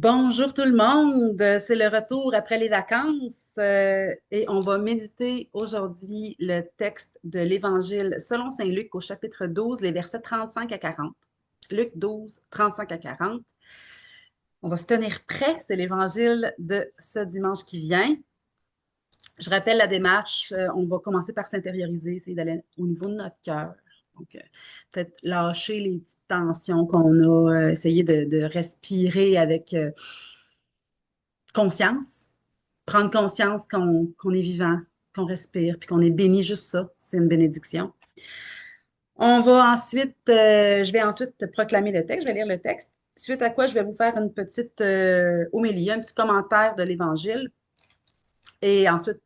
Bonjour tout le monde, c'est le retour après les vacances et on va méditer aujourd'hui le texte de l'Évangile selon Saint Luc au chapitre 12, les versets 35 à 40. Luc 12, 35 à 40. On va se tenir prêt, c'est l'Évangile de ce dimanche qui vient. Je rappelle la démarche, on va commencer par s'intérioriser, essayer d'aller au niveau de notre cœur. Donc, peut-être lâcher les petites tensions qu'on a, essayer de respirer avec conscience, prendre conscience qu'on est vivant, qu'on respire, puis qu'on est béni, juste ça, c'est une bénédiction. Je vais ensuite proclamer le texte, je vais lire le texte, suite à quoi je vais vous faire une petite homélie, un petit commentaire de l'Évangile, et ensuite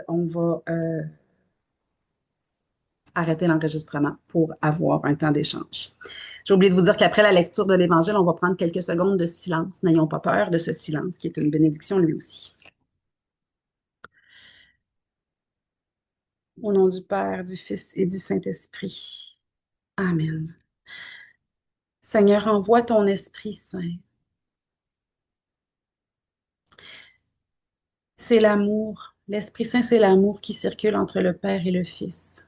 on va arrêter l'enregistrement pour avoir un temps d'échange. J'ai oublié de vous dire qu'après la lecture de l'Évangile, on va prendre quelques secondes de silence. N'ayons pas peur de ce silence qui est une bénédiction lui aussi. Au nom du Père, du Fils et du Saint-Esprit. Amen. Seigneur, envoie ton Esprit Saint. C'est l'amour. L'Esprit Saint, c'est l'amour qui circule entre le Père et le Fils.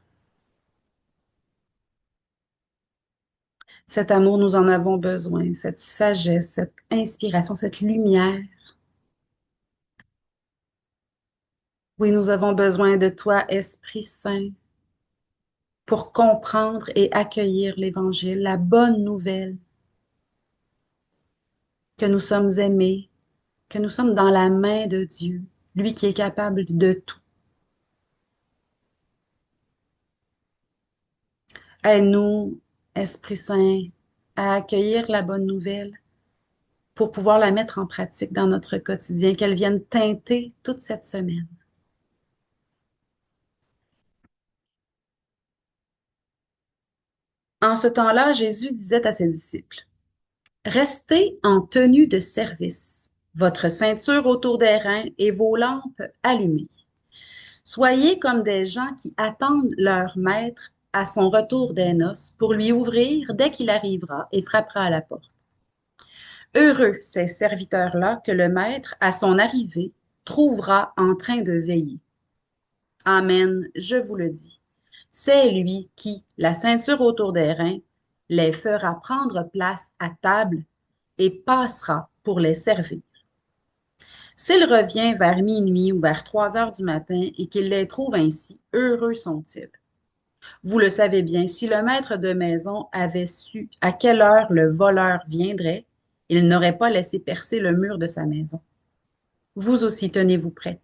Cet amour, nous en avons besoin, cette sagesse, cette inspiration, cette lumière. Oui, nous avons besoin de toi, Esprit Saint, pour comprendre et accueillir l'Évangile, la bonne nouvelle que nous sommes aimés, que nous sommes dans la main de Dieu, lui qui est capable de tout. Aide-nous, Esprit Saint, à accueillir la bonne nouvelle pour pouvoir la mettre en pratique dans notre quotidien, qu'elle vienne teinter toute cette semaine. En ce temps-là, Jésus disait à ses disciples, restez en tenue de service, votre ceinture autour des reins et vos lampes allumées. Soyez comme des gens qui attendent leur maître à son retour des noces pour lui ouvrir dès qu'il arrivera et frappera à la porte. Heureux ces serviteurs-là que le maître, à son arrivée, trouvera en train de veiller. Amen, je vous le dis. C'est lui qui, la ceinture autour des reins, les fera prendre place à table et passera pour les servir. S'il revient vers minuit ou vers 3 heures du matin et qu'il les trouve ainsi, heureux sont-ils. Vous le savez bien, si le maître de maison avait su à quelle heure le voleur viendrait, il n'aurait pas laissé percer le mur de sa maison. Vous aussi tenez-vous prêts.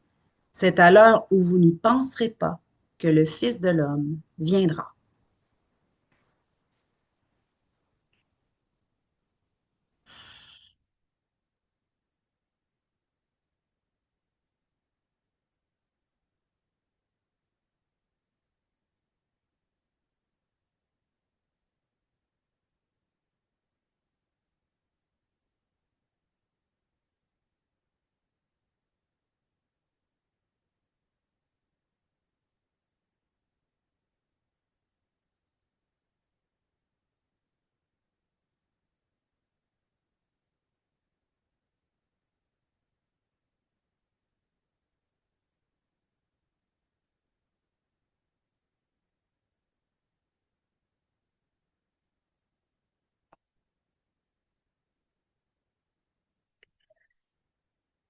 C'est à l'heure où vous n'y penserez pas que le Fils de l'homme viendra.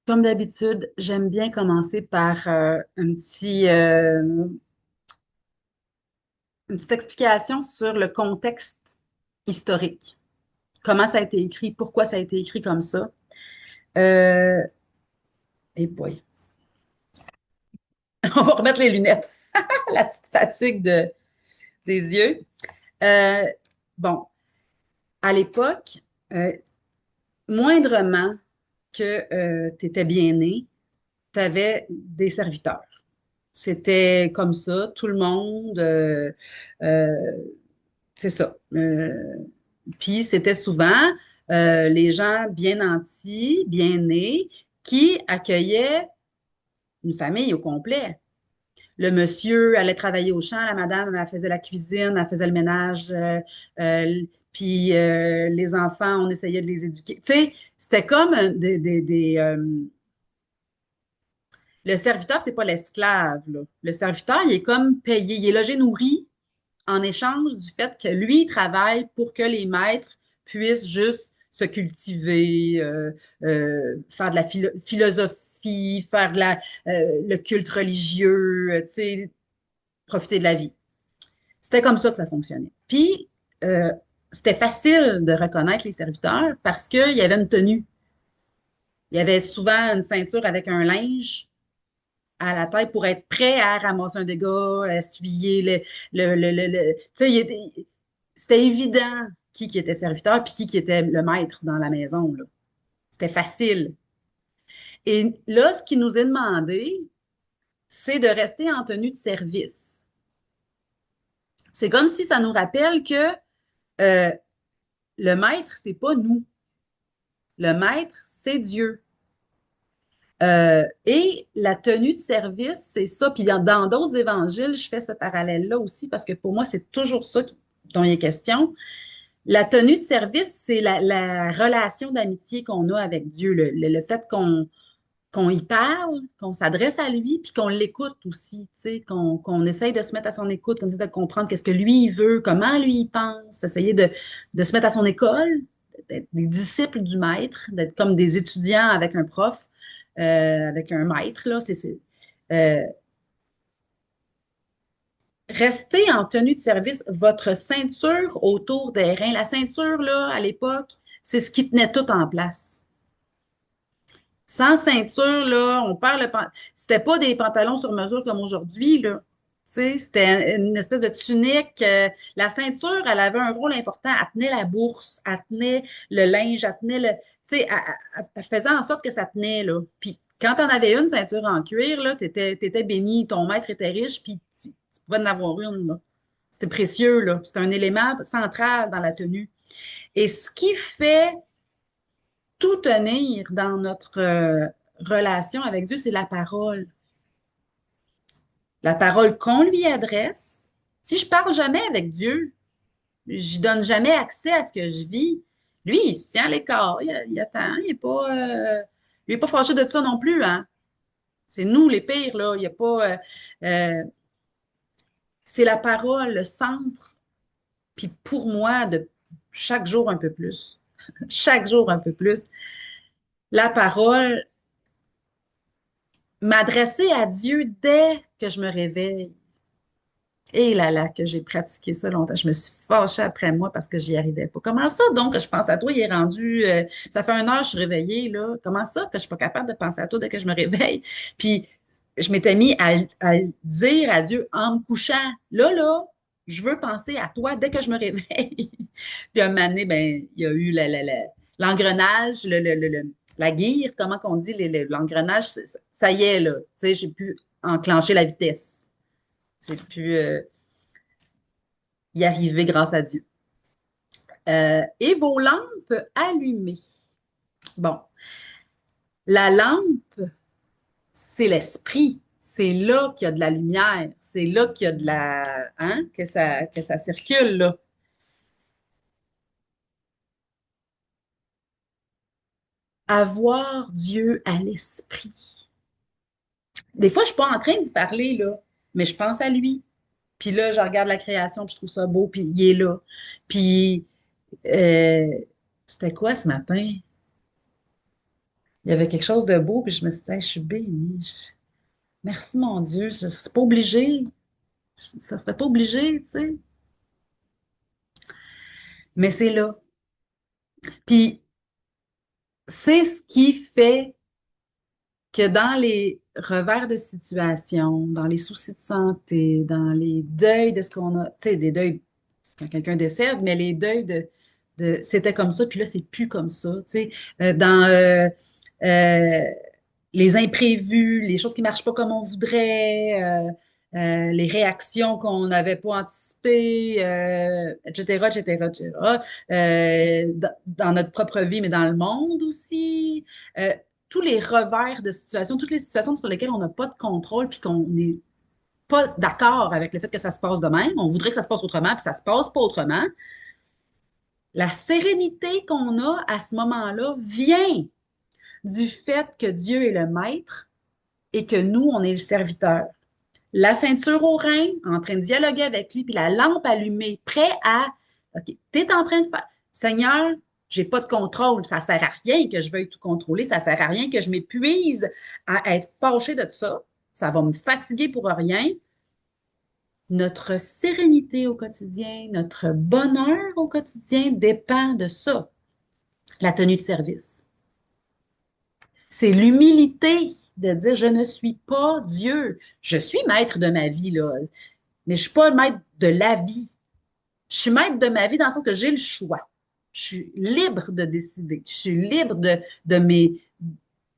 Comme d'habitude, j'aime bien commencer par une petite explication sur le contexte historique. Comment ça a été écrit, pourquoi ça a été écrit comme ça. Euh, et boy, on va remettre les lunettes. La petite fatigue des yeux. Euh, bon, à l'époque, euh, moindrement que tu étais bien né, tu avais des serviteurs. C'était comme ça, tout le monde, euh, c'est ça. Puis c'était souvent les gens bien nantis, bien nés, qui accueillaient une famille au complet. le monsieur allait travailler au champ, la madame, elle faisait la cuisine, elle faisait le ménage, euh, puis les enfants, on essayait de les éduquer. Tu sais, c'était comme le serviteur, c'est pas l'esclave, là. Le serviteur, il est comme payé, il est logé nourri en échange du fait que lui, il travaille pour que les maîtres puissent juste se cultiver, faire de la philosophie, faire le culte religieux, tu sais, profiter de la vie. C'était comme ça que ça fonctionnait. Puis, euh, c'était facile de reconnaître les serviteurs parce qu'il y avait une tenue. Il y avait souvent une ceinture avec un linge à la tête pour être prêt à ramasser un dégât, à essuyer tu sais, c'était évident qui était serviteur puis qui était le maître dans la maison, là. C'était facile. Et là, ce qui nous est demandé, c'est de rester en tenue de service. C'est comme si ça nous rappelle que euh, le maître, c'est pas nous. Le maître, c'est Dieu. Et la tenue de service, c'est ça. Puis dans d'autres évangiles, je fais ce parallèle-là aussi parce que pour moi, c'est toujours ça dont il est question. La tenue de service, c'est la relation d'amitié qu'on a avec Dieu, le fait qu'on y parle, qu'on s'adresse à lui, puis qu'on l'écoute aussi, tu sais, qu'on essaye de se mettre à son écoute, qu'on essaie de comprendre qu'est-ce que lui il veut, comment lui il pense, essayer de se mettre à son école, d'être des disciples du maître, d'être comme des étudiants avec un prof, avec un maître, là, euh, restez en tenue de service, votre ceinture autour des reins. La ceinture, là, à l'époque, c'est ce qui tenait tout en place. Sans ceinture, là, on perd le pantalon. C'était pas des pantalons sur mesure comme aujourd'hui, là. Tu sais, c'était une espèce de tunique. La ceinture, elle avait un rôle important. Elle tenait la bourse, elle tenait le linge, elle tenait le. Tu sais, elle faisait en sorte que ça tenait, là. Puis quand t'en avais une ceinture en cuir, là, t'étais béni, ton maître était riche, puis tu pouvais en avoir une, là. C'était précieux, là. C'était un élément central dans la tenue. Et ce qui fait tout tenir dans notre relation avec Dieu, c'est la parole. La parole qu'on lui adresse. Si je parle jamais avec Dieu, je donne jamais accès à ce que je vis, lui, il se tient à l'écart. Il attend. Il est pas fâché de ça non plus, hein. C'est nous les pires, là. Il y a pas. C'est la parole, le centre. Puis pour moi, de chaque jour un peu plus. Chaque jour un peu plus. La parole, m'adresser à Dieu dès que je me réveille. Et là là, que j'ai pratiqué ça longtemps. Je me suis fâchée après moi parce que j'y arrivais pas. Comment ça donc que je pense à toi? Il est rendu, ça fait 1 heure que je suis réveillée, là. Comment ça que je suis pas capable de penser à toi dès que je me réveille? Puis je m'étais mis à dire à Dieu en me couchant, là, je veux penser à toi dès que je me réveille. Puis un moment donné, ben, il y a eu l'engrenage, la guire, comment qu'on dit, l'engrenage, ça y est, là. Tu sais, j'ai pu enclencher la vitesse. J'ai pu y arriver grâce à Dieu. Et vos lampes allumées. Bon, la lampe, c'est l'esprit. C'est là qu'il y a de la lumière. C'est là qu'il y a de la, hein, que ça circule, là. Avoir Dieu à l'esprit. Des fois, je suis pas en train d'y parler, là, mais je pense à lui. Puis là, je regarde la création, puis je trouve ça beau, puis il est là. Puis, euh, c'était quoi ce matin? Il y avait quelque chose de beau, puis je me suis dit, hey, je suis bénie. Merci, mon Dieu. Je ne suis pas obligée. Ça ne serait pas obligé, tu sais. Mais c'est là. Puis, c'est ce qui fait que dans les revers de situation, dans les soucis de santé, dans les deuils de ce qu'on a, tu sais, des deuils quand quelqu'un décède, mais les deuils c'était comme ça, puis là, c'est plus comme ça, tu sais. Dans euh, les imprévus, les choses qui marchent pas comme on voudrait, les réactions qu'on n'avait pas anticipées, etc., etc., etc. Dans notre propre vie, mais dans le monde aussi. Tous les revers de situation, toutes les situations sur lesquelles on n'a pas de contrôle, puis qu'on est pas d'accord avec le fait que ça se passe de même. On voudrait que ça se passe autrement, puis ça se passe pas autrement. La sérénité qu'on a à ce moment-là vient du fait que Dieu est le maître et que nous, on est le serviteur. La ceinture au rein, en train de dialoguer avec lui, puis la lampe allumée, prêt à, OK, tu es en train de faire, Seigneur, j'ai pas de contrôle, ça sert à rien que je veuille tout contrôler, ça sert à rien que je m'épuise à être fâché de ça va me fatiguer pour rien. Notre sérénité au quotidien, notre bonheur au quotidien dépend de ça, la tenue de service. C'est l'humilité de dire je ne suis pas Dieu. Je suis maître de ma vie, là, mais je ne suis pas maître de la vie. Je suis maître de ma vie dans le sens que j'ai le choix. Je suis libre de décider. Je suis libre de mes.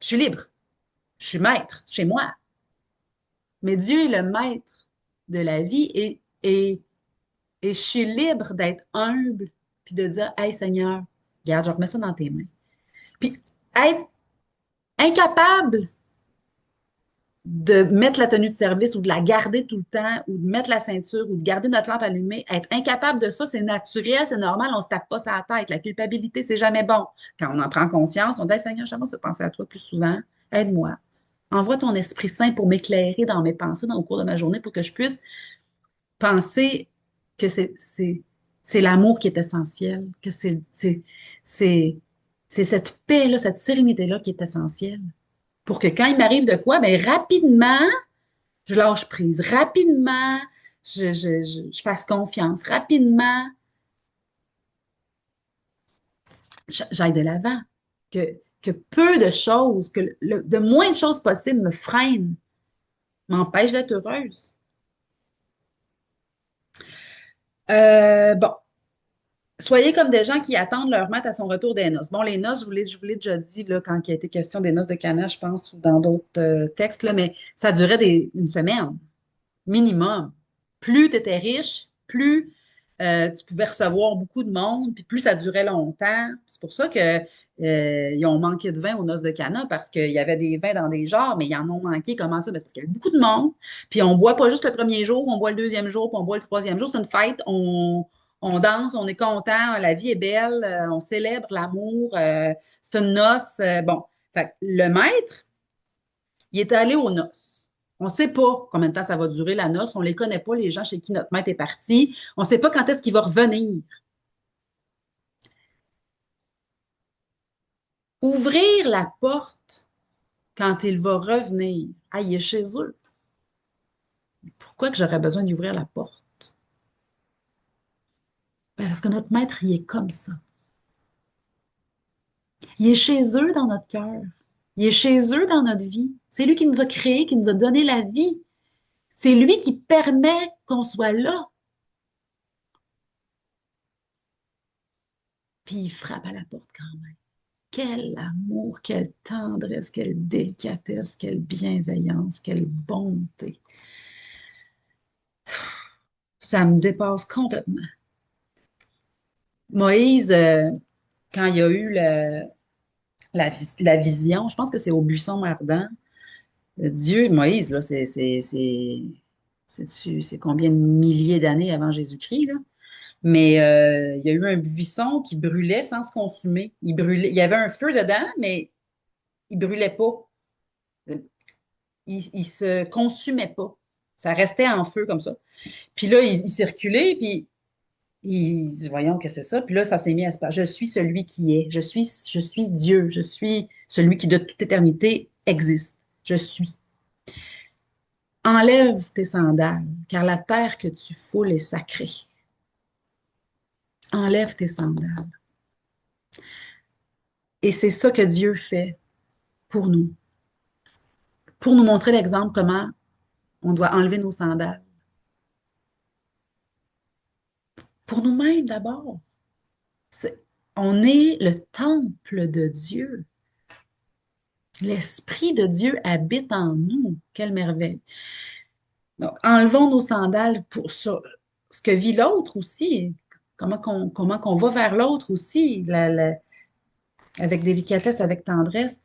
Je suis libre. Je suis maître chez moi. Mais Dieu est le maître de la vie et je suis libre d'être humble puis de dire hey Seigneur, regarde, je remets ça dans tes mains. Puis être incapable de mettre la tenue de service ou de la garder tout le temps ou de mettre la ceinture ou de garder notre lampe allumée, être incapable de ça, c'est naturel, c'est normal, on se tape pas sa tête. La culpabilité, c'est jamais bon. Quand on en prend conscience, on dit hey, Seigneur, j'aimerais se penser à toi plus souvent. Aide-moi. Envoie ton Esprit Saint pour m'éclairer dans mes pensées au cours de ma journée pour que je puisse penser que c'est l'amour qui est essentiel, que c'est c'est cette paix-là, cette sérénité-là qui est essentielle. Pour que quand il m'arrive de quoi, ben rapidement, je lâche prise. Rapidement, je fasse confiance. Rapidement, j'aille de l'avant. Que peu de choses, de moins de choses possibles me freinent, m'empêchent d'être heureuse. Bon, soyez comme des gens qui attendent leur maître à son retour des noces. Bon, les noces, je vous l'ai déjà dit là, quand il a été question des noces de Cana, je pense, ou dans d'autres textes, là, mais ça durait une semaine, minimum. Plus tu étais riche, plus tu pouvais recevoir beaucoup de monde, puis plus ça durait longtemps. C'est pour ça que ils ont manqué de vin aux noces de Cana, parce qu'il y avait des vins dans des genres, mais ils en ont manqué. Comment ça? Ben, parce qu'il y avait beaucoup de monde. Puis on boit pas juste le premier jour, on boit le deuxième jour, puis on boit le troisième jour. C'est une fête. On danse, on est content, la vie est belle, on célèbre l'amour, c'est une noce. Bon, fait, que le maître, il est allé aux noces. On ne sait pas combien de temps ça va durer la noce. On ne les connaît pas, les gens chez qui notre maître est parti. On ne sait pas quand est-ce qu'il va revenir. Ouvrir la porte quand il va revenir. Ah, il est chez eux. Pourquoi que j'aurais besoin d'ouvrir la porte? Ben, parce que notre maître, il est comme ça. Il est chez eux dans notre cœur. Il est chez eux dans notre vie. C'est lui qui nous a créés, qui nous a donné la vie. C'est lui qui permet qu'on soit là. Puis il frappe à la porte quand même. Quel amour, quelle tendresse, quelle délicatesse, quelle bienveillance, quelle bonté. Ça me dépasse complètement. Moïse, quand il a eu la vision, je pense que c'est au buisson ardent, Dieu, Moïse, là, c'est combien de milliers d'années avant Jésus-Christ, là? Mais il y a eu un buisson qui brûlait sans se consumer. Il brûlait, il y avait un feu dedans, mais il brûlait pas. Il se consumait pas. Ça restait en feu comme ça. Puis là, il circulait, puis voyons que c'est ça. Puis là, ça s'est mis à se passer. Je suis celui qui est. Je suis Dieu. Je suis celui qui de toute éternité existe. Je suis. Enlève tes sandales, car la terre que tu foules est sacrée. Enlève tes sandales. Et c'est ça que Dieu fait pour nous montrer l'exemple comment on doit enlever nos sandales. Pour nous-mêmes d'abord. On est le temple de Dieu. L'Esprit de Dieu habite en nous. Quelle merveille. Donc, enlevons nos sandales pour ça. Ce que vit l'autre aussi. Comment qu'on va vers l'autre aussi, avec délicatesse, avec tendresse.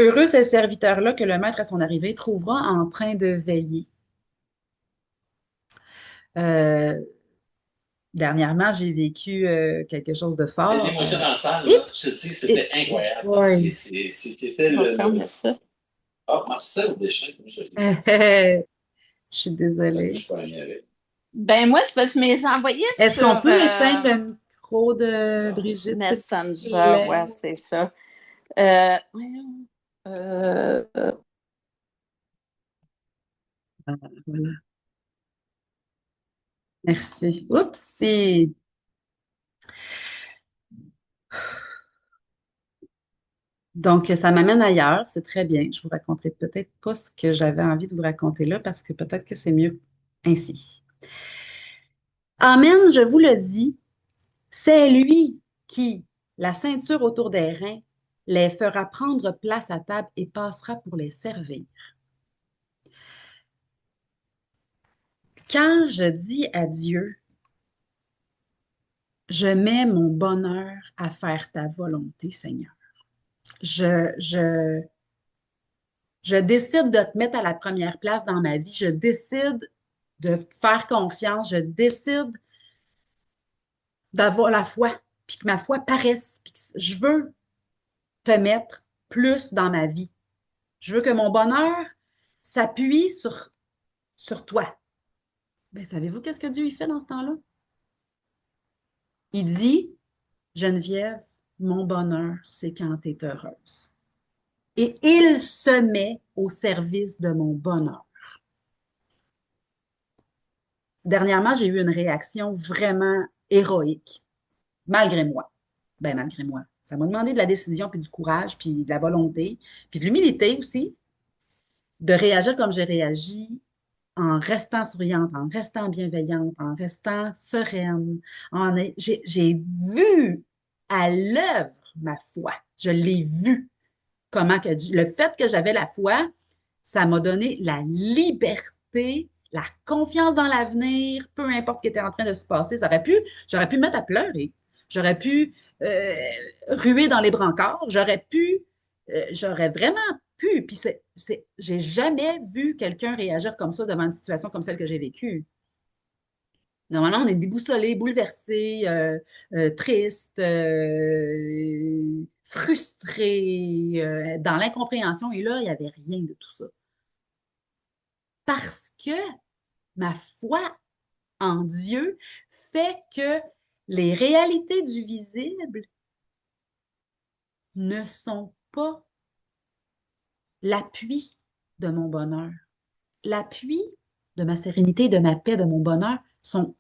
Heureux ce serviteur-là que le maître à son arrivée trouvera en train de veiller. Euh, Dernièrement, j'ai vécu quelque chose de fort. Mettez-moi ça dans la salle, là. Je Oups! te dis, c'était Oh incroyable. boy! C'était On va fermer ça. Ah, Marcel Deschamps, comment ça, c'est gentil. Je suis Moi, je désolée. suis pas ami avec. Ben moi, c'est parce que je me les ai envoyés Est-ce sur qu'on peut éteindre le micro de Brigitte, s'il vous Messenger. plaît? Ouais, c'est ça. Voyons. Euh, Ah, voilà. Merci. Oups! Donc, ça m'amène ailleurs. C'est très bien. Je vous raconterai peut-être pas ce que j'avais envie de vous raconter là parce que peut-être que c'est mieux ainsi. Amen, je vous le dis, c'est lui qui, la ceinture autour des reins, les fera prendre place à table et passera pour les servir. Quand je dis à Dieu, je mets mon bonheur à faire ta volonté, Seigneur. Je, je, je décide de te mettre à la première place dans ma vie. Je décide de te faire confiance. Je décide d'avoir la foi, puis que ma foi paraisse. Puis que je veux te mettre plus dans ma vie. Je veux que mon bonheur s'appuie sur toi. Ben, savez-vous qu'est-ce que Dieu y fait dans ce temps-là? Il dit, Geneviève, mon bonheur, c'est quand tu es heureuse. Et il se met au service de mon bonheur. Dernièrement, j'ai eu une réaction vraiment héroïque, malgré moi. Ben, malgré moi. Ça m'a demandé de la décision, puis du courage, puis de la volonté, puis de l'humilité aussi, de réagir comme j'ai réagi en restant souriante, en restant bienveillante, en restant sereine. J'ai vu à l'œuvre ma foi. Je l'ai vu. Le fait que j'avais la foi, ça m'a donné la liberté, la confiance dans l'avenir, peu importe ce qui était en train de se passer. J'aurais pu me mettre à pleurer. J'aurais pu euh, ruer dans les brancards. J'aurais vraiment pu. Puis j'ai jamais vu quelqu'un réagir comme ça devant une situation comme celle que j'ai vécue. Normalement, on est déboussolé, bouleversé, triste, frustré, dans l'incompréhension. Et là, il n'y avait rien de tout ça. Parce que ma foi en Dieu fait que les réalités du visible ne sont pas l'appui de mon bonheur. L'appui de ma sérénité, de ma paix, de mon bonheur sont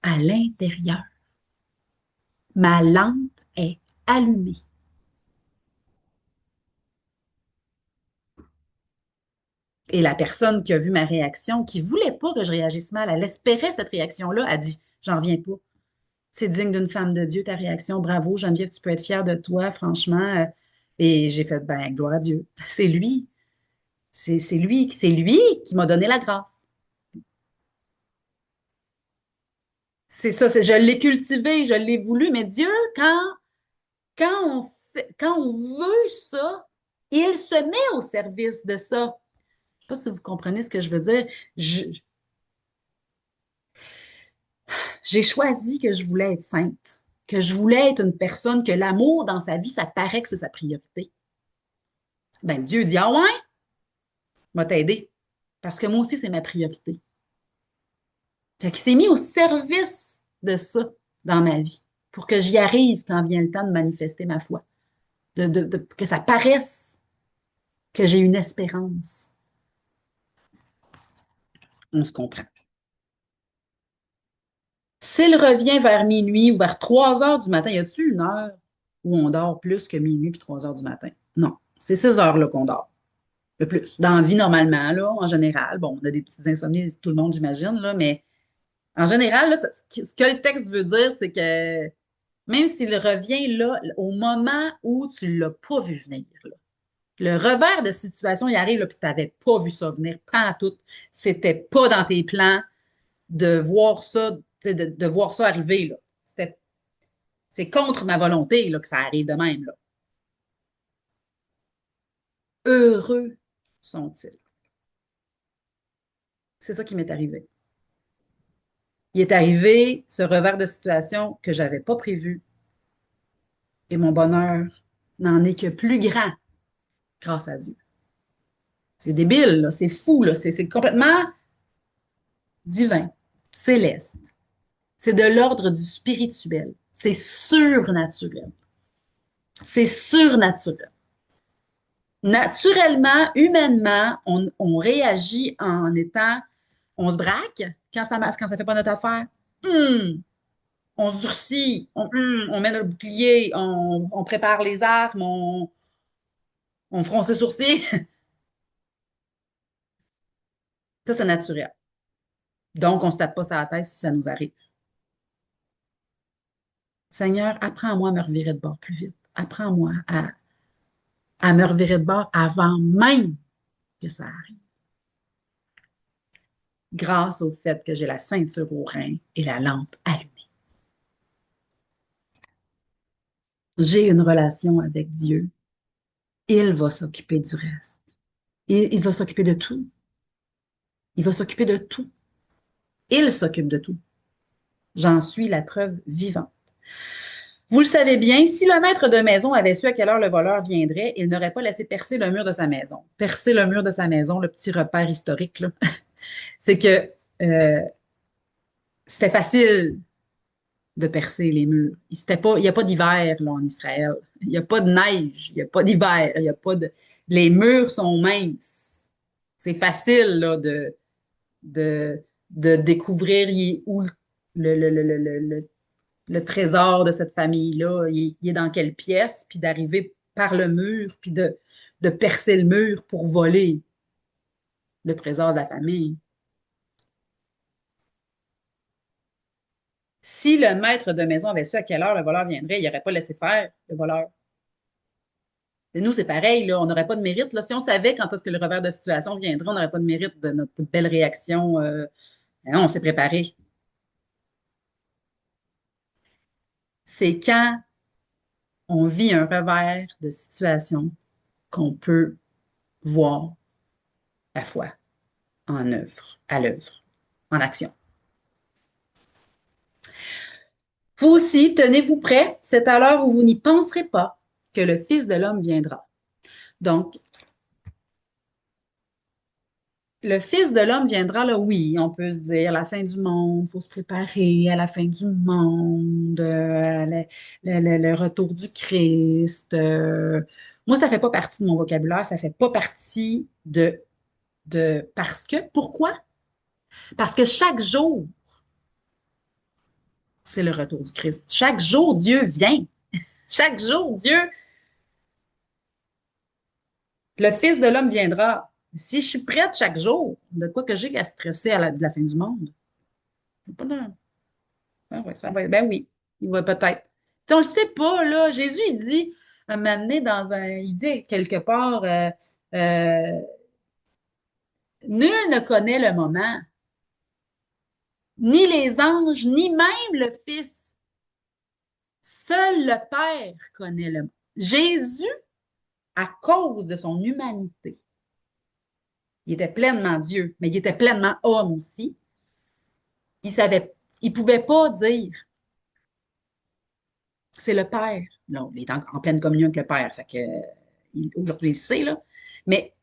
à l'intérieur. Ma lampe est allumée. Et la personne qui a vu ma réaction, qui ne voulait pas que je réagisse mal, elle espérait cette réaction-là, a dit, j'en viens pas. C'est digne d'une femme de Dieu, ta réaction. Bravo, Geneviève, tu peux être fière de toi, franchement. Et j'ai fait, ben, gloire à Dieu. C'est lui. C'est lui qui m'a donné la grâce. C'est ça, je l'ai cultivé, je l'ai voulu, mais Dieu, quand on veut ça, il se met au service de ça. Je ne sais pas si vous comprenez ce que je veux dire. Je, J'ai choisi que je voulais être sainte, que je voulais être une personne que l'amour dans sa vie, ça paraît que c'est sa priorité. Ben, Dieu dit, ah ouais, va t'aider. Parce que moi aussi, c'est ma priorité. Fait qu'il s'est mis au service de ça dans ma vie pour que j'y arrive quand vient le temps de manifester ma foi, que ça paraisse que j'ai une espérance. On se comprend. S'il revient vers minuit ou vers 3 heures du matin, y a-t-il une heure où on dort plus que minuit puis 3 heures du matin? Non, c'est ces heures-là qu'on dort. Le plus. Dans la vie, normalement, là, en général, bon, on a des petites insomnies, tout le monde, j'imagine, là, mais en général, là, ce que le texte veut dire, c'est que même s'il revient là, au moment où tu ne l'as pas vu venir, là, le revers de situation, il arrive, là, puis tu n'avais pas vu ça venir, pas à tout. C'était pas dans tes plans de voir ça, de voir ça arriver, là. C'est contre ma volonté, là, que ça arrive de même, là. heureux sont-ils? C'est ça qui m'est arrivé. Il est arrivé ce revers de situation que je n'avais pas prévu et mon bonheur n'en est que plus grand grâce à Dieu. C'est débile, là, c'est fou, là, c'est complètement divin, céleste. C'est de l'ordre du spirituel. C'est surnaturel. C'est surnaturel. Naturellement, humainement, on réagit en étant, on se braque quand ça fait pas notre affaire. Hum, on se durcit, on met notre bouclier, on prépare les armes, on fronce les sourcils. Ça, c'est naturel. Donc, on ne se tape pas sur la tête si ça nous arrive. Seigneur, apprends-moi à me revirer de bord plus vite. Apprends-moi à me revirer de bord avant même que ça arrive. Grâce au fait que j'ai la ceinture au rein et la lampe allumée. J'ai une relation avec Dieu. Il va s'occuper du reste. Il va s'occuper de tout. Il va s'occuper de tout. Il s'occupe de tout. J'en suis la preuve vivante. Vous le savez bien, si le maître de maison avait su à quelle heure le voleur viendrait, il n'aurait pas laissé percer le mur de sa maison. Percer le mur de sa maison, le petit repère historique, là, c'est que euh, c'était facile de percer les murs. Il n'y a pas d'hiver là, en Israël. Il n'y a pas de neige, il n'y a pas d'hiver, il y a pas de. Les murs sont minces. C'est facile là, de, de découvrir où le trésor de cette famille-là, il est dans quelle pièce, puis d'arriver par le mur, puis de percer le mur pour voler le trésor de la famille. Si le maître de maison avait su à quelle heure le voleur viendrait, il n'aurait pas laissé faire le voleur. Et nous, c'est pareil, là, on n'aurait pas de mérite. Là. Si on savait quand est-ce que le revers de situation viendrait, on n'aurait pas de mérite de notre belle réaction. Non, on s'est préparé. C'est quand on vit un revers de situation qu'on peut voir la foi en œuvre, à l'œuvre, en action. Vous aussi, tenez-vous prêts, c'est à l'heure où vous n'y penserez pas que le Fils de l'homme viendra. Donc, le Fils de l'homme viendra là, oui, on peut se dire la fin du monde, il faut se préparer à la fin du monde, le retour du Christ. Moi, ça ne fait pas partie de mon vocabulaire, ça ne fait pas partie pourquoi? Parce que chaque jour, c'est le retour du Christ. Chaque jour, Dieu vient. Chaque jour, le Fils de l'homme viendra. Si je suis prête chaque jour, de quoi que j'ai qu'à stresser de la fin du monde? Pas de- Ah ouais, ça va, ben oui, il va peut-être. On le sait pas, là. Jésus, il dit, m'amener il dit quelque part, euh, nul ne connaît le moment, ni les anges, ni même le Fils. Seul le Père connaît le moment. Jésus, à cause de son humanité, il était pleinement Dieu, mais il était pleinement homme aussi. Il pouvait pas dire c'est le Père. Non, il est en pleine communion avec le Père, fait que aujourd'hui il le sait, là. Mais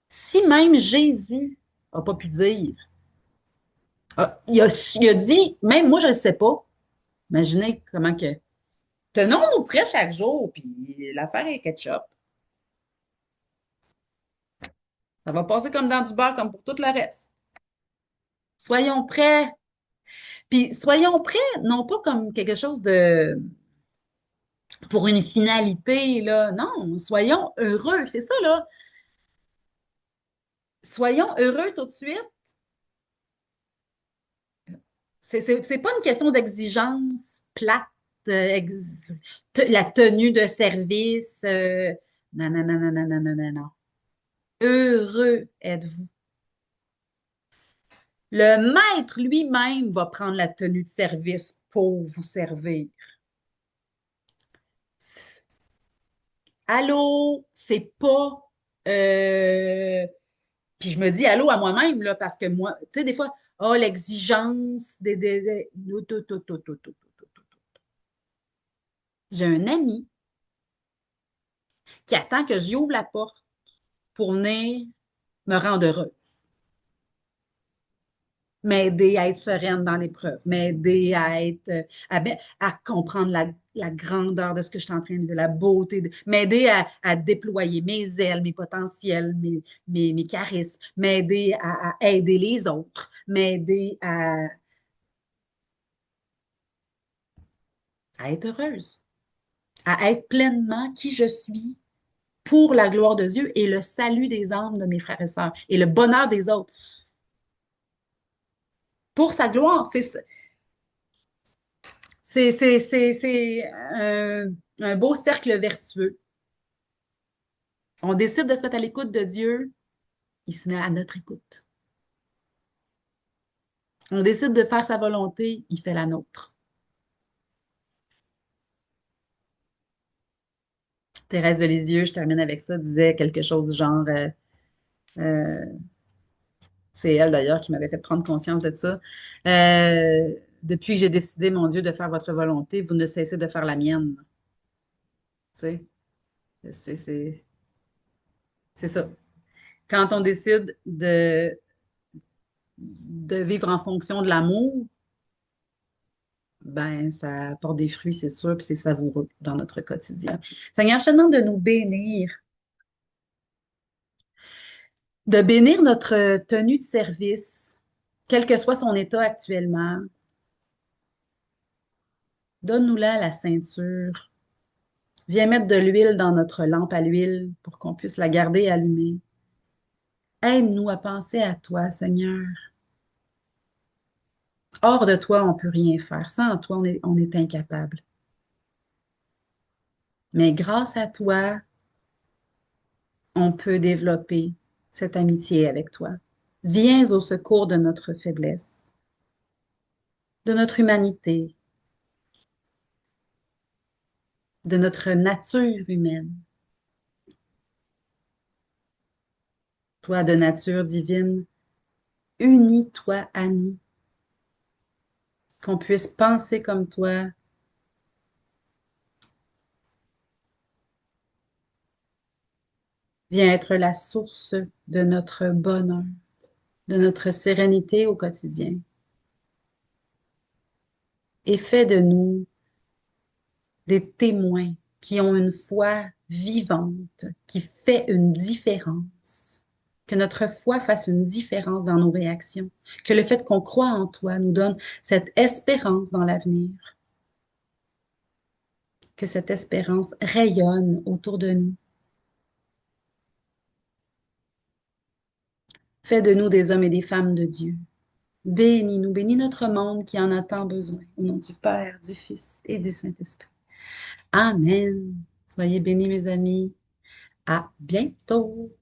si même Jésus n'a pas pu dire, il a dit, même moi je ne le sais pas, imaginez comment que. Tenons-nous prêts chaque jour, puis l'affaire est ketchup. Ça va passer comme dans du beurre, comme pour tout le reste. Soyons prêts. Puis soyons prêts, non pas comme quelque chose de pour une finalité, là. Non, soyons heureux. C'est ça, là. Soyons heureux tout de suite. C'est pas une question d'exigence plate, la tenue de service. Non, non, non, non, non, non, non, non, non. Heureux êtes-vous. Le maître lui-même va prendre la tenue de service pour vous servir. allô, c'est pas. euh, Puis je me dis allô à moi-même, là, parce que moi, tu sais, des fois, oh, l'exigence non, tout, tout, tout, tout, tout, tout, tout, tout. J'ai un ami qui attend que j'y ouvre la porte pour venir me rendre heureuse, m'aider à être sereine dans l'épreuve, m'aider à être, à comprendre la grandeur de ce que je suis en train de vivre, la beauté, m'aider à déployer mes ailes, mes potentiels, mes charismes, m'aider à aider les autres, m'aider à être heureuse, à être pleinement qui je suis pour la gloire de Dieu et le salut des âmes de mes frères et sœurs et le bonheur des autres. Pour sa gloire, c'est un beau cercle vertueux. On décide de se mettre à l'écoute de Dieu, il se met à notre écoute. On décide de faire sa volonté, il fait la nôtre. Thérèse de Lisieux, je termine avec ça, disait quelque chose du genre, euh, c'est elle d'ailleurs qui m'avait fait prendre conscience de ça. Depuis que j'ai décidé, mon Dieu, de faire votre volonté, vous ne cessez de faire la mienne. Tu sais, c'est c'est ça. Quand on décide de vivre en fonction de l'amour, ben, ça porte des fruits, c'est sûr, puis c'est savoureux dans notre quotidien. Seigneur, je te demande de bénir notre tenue de service, quel que soit son état actuellement. Donne-nous-la la ceinture. Viens mettre de l'huile dans notre lampe à l'huile pour qu'on puisse la garder allumée. Aide-nous à penser à toi, Seigneur. Hors de toi, on ne peut rien faire. Sans toi, on est incapable. Mais grâce à toi, on peut développer cette amitié avec toi. Viens au secours de notre faiblesse, de notre humanité, de notre nature humaine. Toi de nature divine, unis-toi à nous, qu'on puisse penser comme toi. Viens être la source de notre bonheur, de notre sérénité au quotidien. Et fais de nous des témoins qui ont une foi vivante, qui fait une différence. Que notre foi fasse une différence dans nos réactions. Que le fait qu'on croit en toi nous donne cette espérance dans l'avenir. Que cette espérance rayonne autour de nous. Fais de nous des hommes et des femmes de Dieu. Bénis-nous, bénis notre monde qui en a tant besoin. Au nom du Père, du Fils et du Saint-Esprit. Amen. Soyez bénis, mes amis. À bientôt.